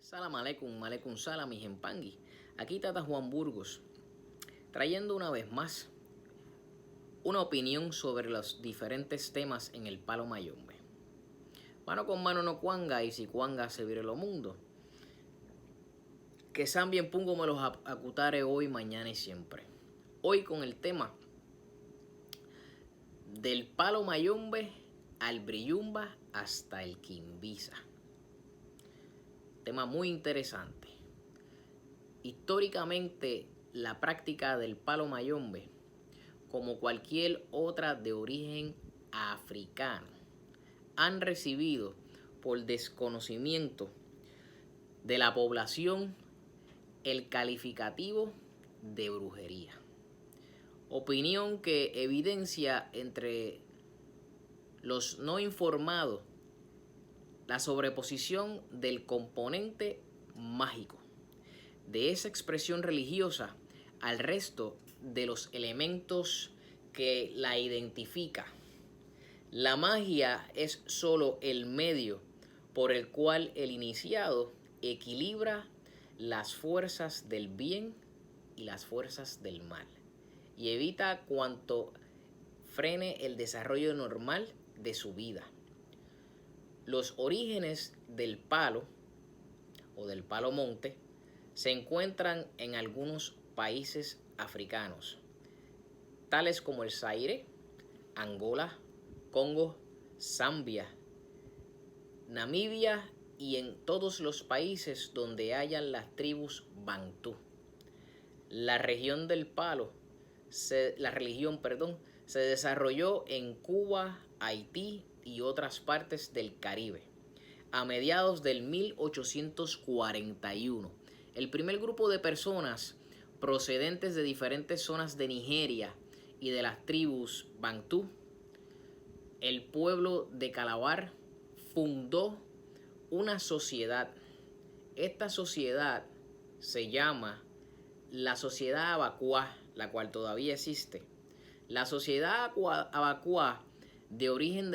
Salam aleikum, aleikum salam, mi jempangui. Aquí Tata Juan Burgos, trayendo una vez más una opinión sobre los diferentes temas en el palo mayombe. Mano con mano no cuanga y si cuanga se vire lo mundo. Que bien pungo me los acutare hoy, mañana y siempre. Hoy con el tema del palo mayombe al brillumba hasta el quimbisa. Tema muy interesante. Históricamente, la práctica del palo mayombe, como cualquier otra de origen africano, han recibido por desconocimiento de la población el calificativo de brujería. Opinión que evidencia entre los no informados la sobreposición del componente mágico de esa expresión religiosa al resto de los elementos que la identifica. La magia es solo el medio por el cual el iniciado equilibra las fuerzas del bien y las fuerzas del mal y evita cuanto frene el desarrollo normal de su vida. Los orígenes del palo o del palo monte se encuentran en algunos países africanos, tales como el Zaire, Angola, Congo, Zambia, Namibia y en todos los países donde hayan las tribus bantú. La religión, se desarrolló en Cuba, Haití y otras partes del Caribe. A mediados del 1841, el primer grupo de personas procedentes de diferentes zonas de Nigeria y de las tribus bantú, el pueblo de Calabar, fundó una sociedad. Esta sociedad se llama la Sociedad Abacuá, la cual todavía existe. La Sociedad Abacuá da origen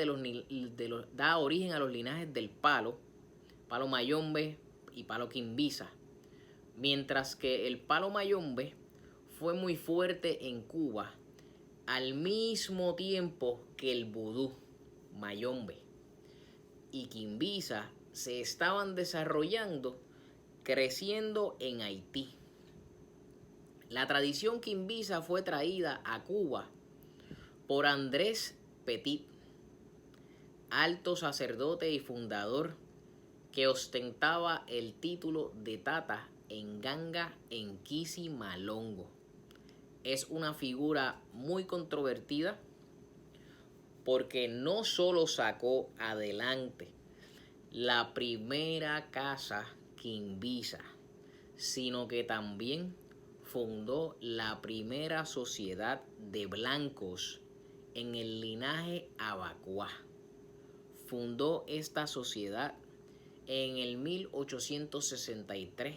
a los linajes del palo mayombe y palo quimbisa, mientras que el palo mayombe fue muy fuerte en Cuba al mismo tiempo que el vudú mayombe y quimbisa se estaban desarrollando, creciendo en Haití. La tradición quimbisa fue traída a Cuba por Andrés Petit, alto sacerdote y fundador que ostentaba el título de Tata en Ganga en Kisi Malongo. Es una figura muy controvertida porque no solo sacó adelante la primera casa quimbisa, sino que también fundó la primera sociedad de blancos en el linaje Abacuá. Fundó esta sociedad en el 1863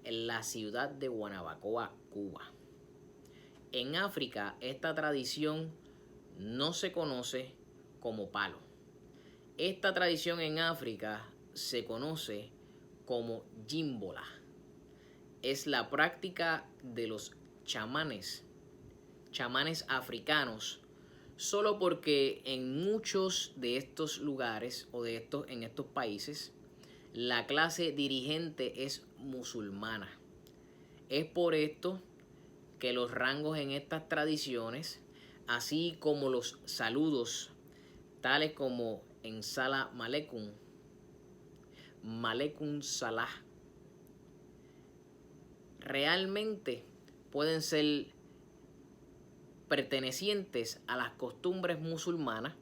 en la ciudad de Guanabacoa, Cuba. En África, esta tradición no se conoce como palo. Esta tradición en África se conoce como jimbola. Es la práctica de los chamanes africanos, solo porque en muchos de estos lugares en estos países la clase dirigente es musulmana. Es por esto que los rangos en estas tradiciones, así como los saludos, tales como en Salam Aleikum, Malekum Salah, realmente pueden ser pertenecientes a las costumbres musulmanas.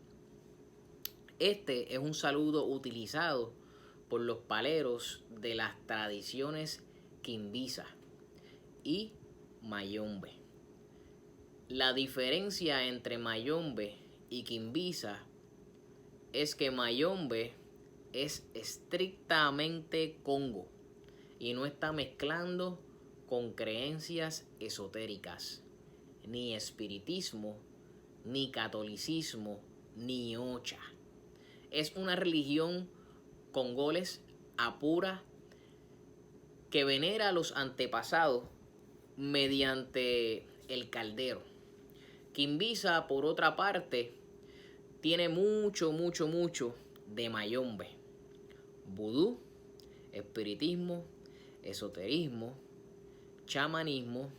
Este es un saludo utilizado por los paleros de las tradiciones quimbisa y mayombe. La diferencia entre mayombe y quimbisa es que mayombe es estrictamente Congo y no está mezclando con creencias esotéricas, ni espiritismo, ni catolicismo, ni ocha. Es una religión congoles a pura que venera a los antepasados mediante el caldero. Quimbisa, por otra parte, tiene mucho de mayombe, vudú, espiritismo, esoterismo, chamanismo,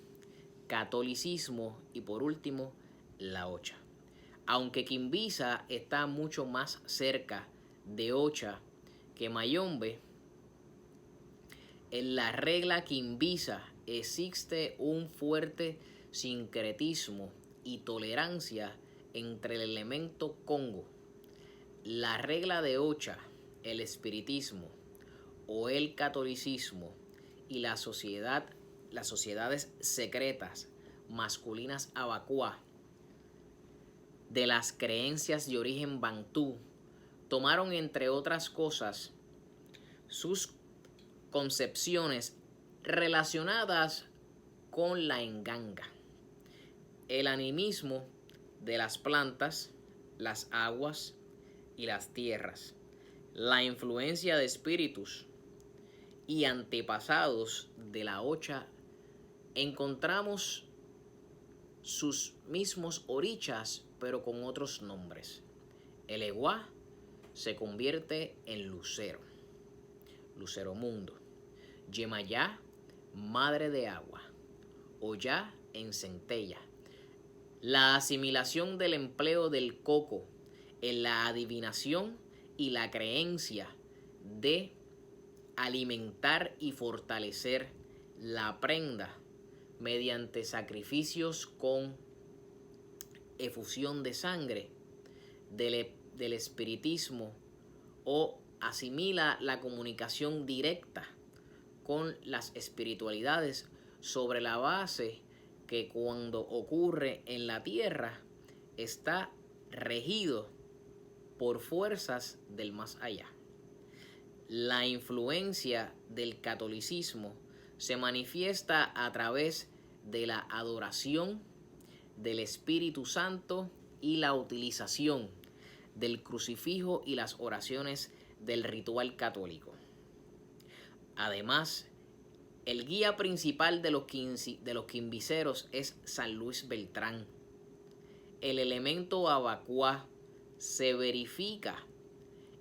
catolicismo y por último la Ocha. Aunque Quimbisa está mucho más cerca de Ocha que Mayombe, en la regla Quimbisa existe un fuerte sincretismo y tolerancia entre el elemento Congo, la regla de Ocha, el espiritismo o el catolicismo y las sociedades secretas masculinas abacuá de las creencias de origen bantú tomaron, entre otras cosas, sus concepciones relacionadas con la enganga, el animismo de las plantas, las aguas y las tierras, la influencia de espíritus y antepasados de la Ocha. Encontramos sus mismos orichas, pero con otros nombres. El Eguá se convierte en lucero, lucero mundo. Yemayá, madre de agua. Oyá en centella. La asimilación del empleo del coco en la adivinación y la creencia de alimentar y fortalecer la prenda mediante sacrificios con efusión de sangre del espiritismo, o asimila la comunicación directa con las espiritualidades sobre la base que cuando ocurre en la tierra está regido por fuerzas del más allá. La influencia del catolicismo se manifiesta a través de la adoración del Espíritu Santo y la utilización del crucifijo y las oraciones del ritual católico. Además, el guía principal de los quimbiceros es San Luis Beltrán. El elemento abacuá se verifica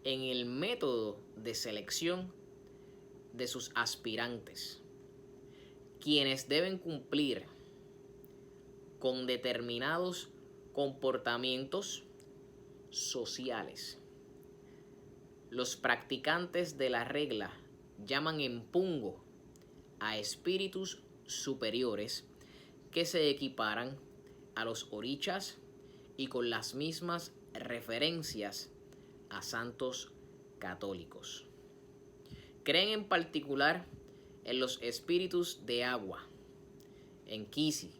en el método de selección de sus aspirantes, quienes deben cumplir con determinados comportamientos sociales. Los practicantes de la regla llaman empungo a espíritus superiores que se equiparan a los orichas y con las mismas referencias a santos católicos. Creen en particular en los espíritus de agua, en Kisi,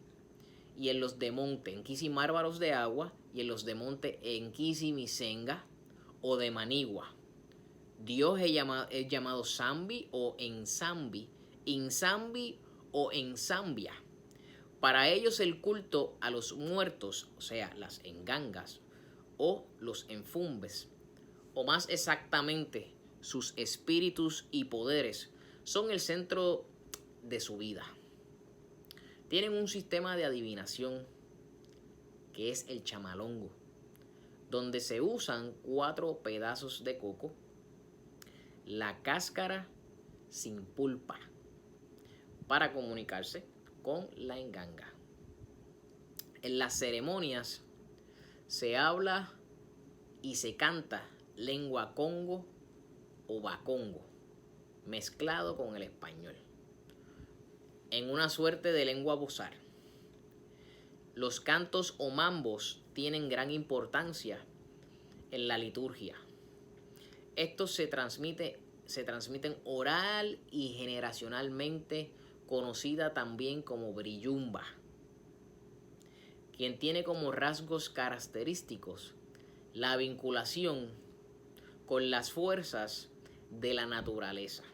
y en los de monte, en Kisi Márvaros de agua, y en los de monte, en Kisi Misenga o de Manigua. Dios es llamado Sambi o Ensambi, Insambi o Ensambia. Para ellos el culto a los muertos, o sea, las engangas o los enfumbes, o más exactamente sus espíritus y poderes, son el centro de su vida. Tienen un sistema de adivinación que es el chamalongo, donde se usan 4 pedazos de coco, la cáscara sin pulpa, para comunicarse con la enganga. En las ceremonias se habla y se canta lengua congo o bacongo, mezclado con el español, en una suerte de lengua bozar. Los cantos o mambos tienen gran importancia en la liturgia. Estos se transmiten oral y generacionalmente, conocida también como brillumba, quien tiene como rasgos característicos la vinculación con las fuerzas de la naturaleza,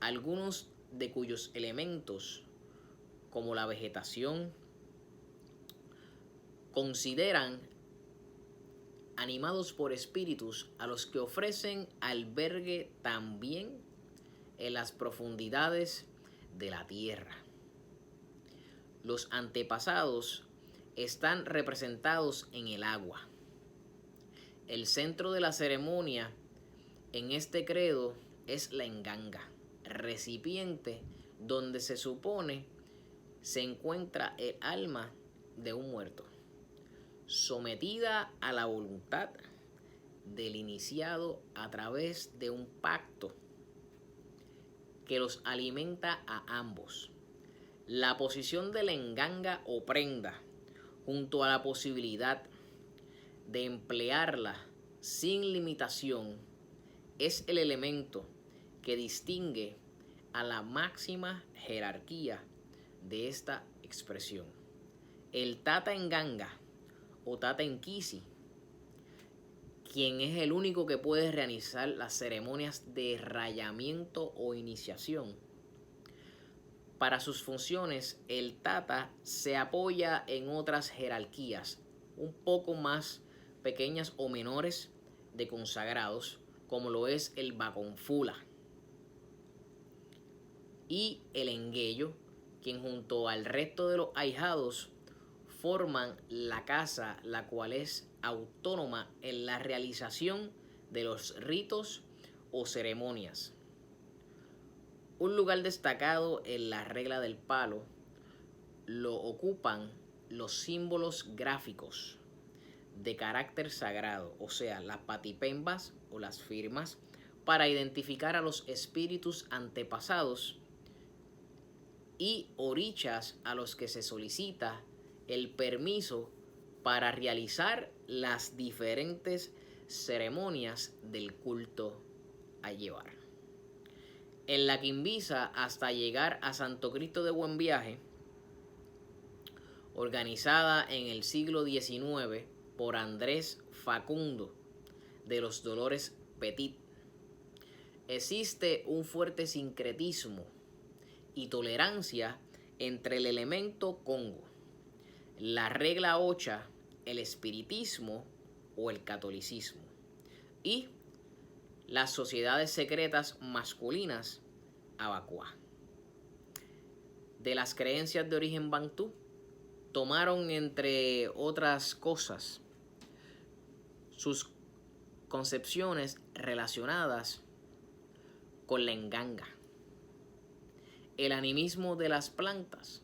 algunos de cuyos elementos, como la vegetación, consideran animados por espíritus a los que ofrecen albergue también en las profundidades de la tierra. Los antepasados están representados en el agua. El centro de la ceremonia en este credo es la enganga, recipiente donde se supone se encuentra el alma de un muerto, sometida a la voluntad del iniciado a través de un pacto que los alimenta a ambos. La posición de la enganga o prenda, junto a la posibilidad de emplearla sin limitación, es el elemento que distingue a la máxima jerarquía de esta expresión. El Tata Enganga o Tata Enkisi, quien es el único que puede realizar las ceremonias de rayamiento o iniciación. Para sus funciones, el Tata se apoya en otras jerarquías un poco más pequeñas o menores de consagrados, como lo es el Baconfula y el Enguello, quien junto al resto de los ahijados forman la casa, la cual es autónoma en la realización de los ritos o ceremonias. Un lugar destacado en la regla del palo lo ocupan los símbolos gráficos de carácter sagrado, o sea, las patipembas o las firmas, para identificar a los espíritus antepasados, y orichas a los que se solicita el permiso para realizar las diferentes ceremonias del culto a llevar. En la Quimbisa, hasta llegar a Santo Cristo de Buen Viaje, organizada en el siglo XIX por Andrés Facundo de los Dolores Petit, existe un fuerte sincretismo y tolerancia entre el elemento Congo, la regla ocha, el espiritismo o el catolicismo, y las sociedades secretas masculinas Abacuá. De las creencias de origen bantú, tomaron, entre otras cosas, sus concepciones relacionadas con la enganga, el animismo de las plantas,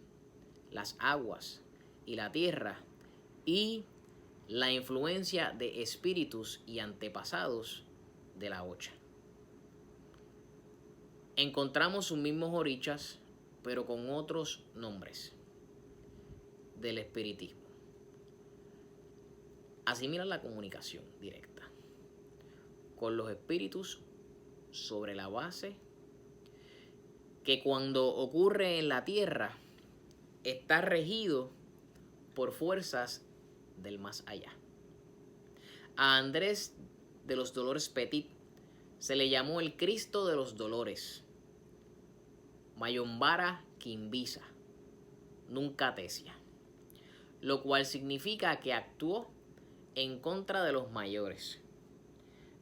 las aguas y la tierra, y la influencia de espíritus y antepasados de la ocha. Encontramos sus mismos orichas, pero con otros nombres del espiritismo. Asimila la comunicación directa con los espíritus sobre la base que, cuando ocurre en la tierra, está regido por fuerzas del más allá. A Andrés de los Dolores Petit se le llamó el Cristo de los Dolores, Mayombara Quimbisa, Nunca Tesia, lo cual significa que actuó en contra de los mayores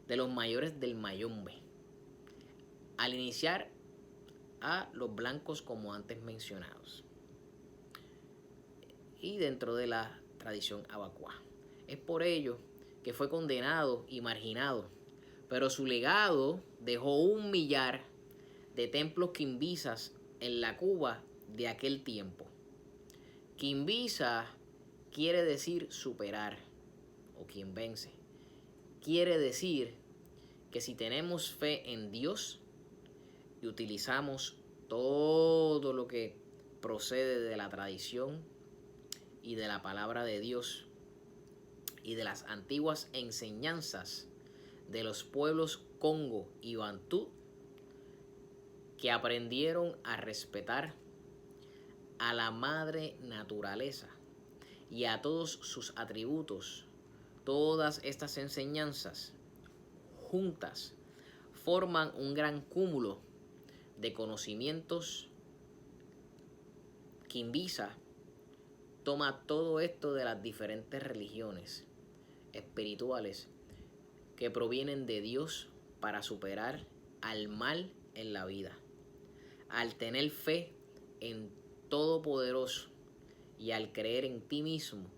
del Mayombe, al iniciar a los blancos como antes mencionados, y dentro de la tradición abacuá. Es por ello que fue condenado y marginado, pero su legado dejó 1 millar de templos quimbisas en la Cuba de aquel tiempo. Quimbisa quiere decir superar, o quien vence. Quiere decir que si tenemos fe en Dios y utilizamos todo lo que procede de la tradición y de la palabra de Dios y de las antiguas enseñanzas de los pueblos Congo y Bantú, que aprendieron a respetar a la madre naturaleza y a todos sus atributos, todas estas enseñanzas juntas forman un gran cúmulo de conocimientos. Quimbisa toma todo esto de las diferentes religiones espirituales que provienen de Dios para superar al mal en la vida. Al tener fe en Todopoderoso y al creer en ti mismo,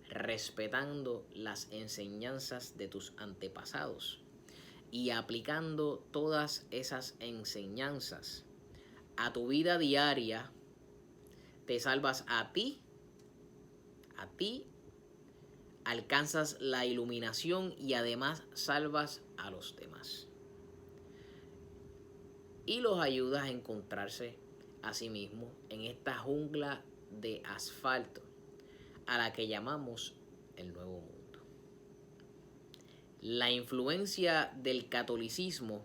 respetando las enseñanzas de tus antepasados y aplicando todas esas enseñanzas a tu vida diaria, te salvas a ti, alcanzas la iluminación y además salvas a los demás. Y los ayudas a encontrarse a sí mismos en esta jungla de asfalto a la que llamamos el Nuevo Mundo. La influencia del catolicismo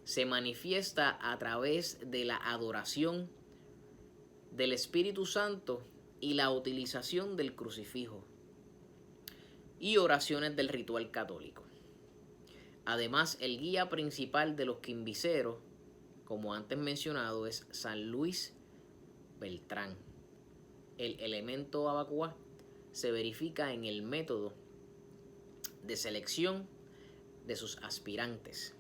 se manifiesta a través de la adoración del Espíritu Santo y la utilización del crucifijo y oraciones del ritual católico. Además, el guía principal de los quimbiceros, como antes mencionado, es San Luis Beltrán. El elemento abacuá se verifica en el método de selección de sus aspirantes,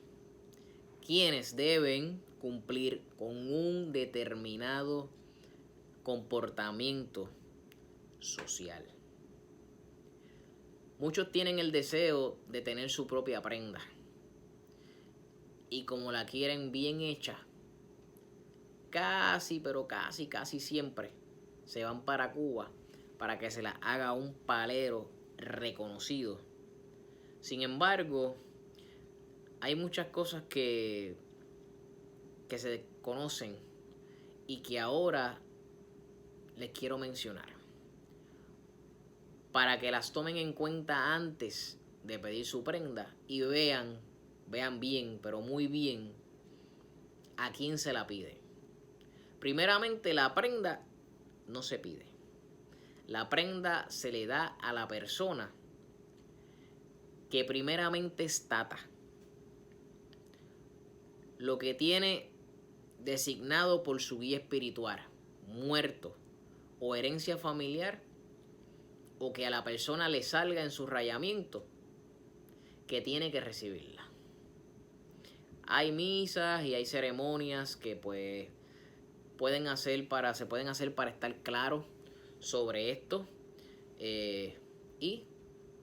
quienes deben cumplir con un determinado comportamiento social. Muchos tienen el deseo de tener su propia prenda y como la quieren bien hecha, casi siempre se van para Cuba para que se la haga un palero reconocido. Sin embargo, hay muchas cosas que se conocen y que ahora les quiero mencionar para que las tomen en cuenta antes de pedir su prenda y vean bien, pero muy bien, a quién se la pide. Primeramente, la prenda no se pide. La prenda se le da a la persona que primeramente es tata, lo que tiene designado por su guía espiritual, muerto o herencia familiar, o que a la persona le salga en su rayamiento, que tiene que recibirla. Hay misas y hay ceremonias que pues se pueden hacer para estar claros sobre esto y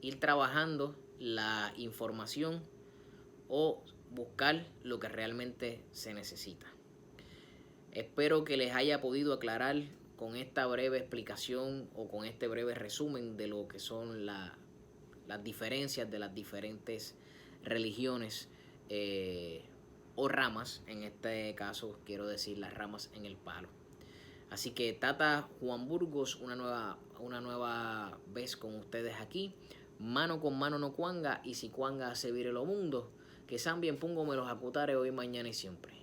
ir trabajando la información o buscar lo que realmente se necesita. Espero que les haya podido aclarar con esta breve explicación o con este breve resumen de lo que son las diferencias de las diferentes religiones o ramas. En este caso quiero decir las ramas en el palo. Así que Tata Juan Burgos, una nueva vez con ustedes aquí. Mano con mano no cuanga, y si cuanga se vire lo mundo. Que San bien pongo me los acutare hoy, mañana y siempre.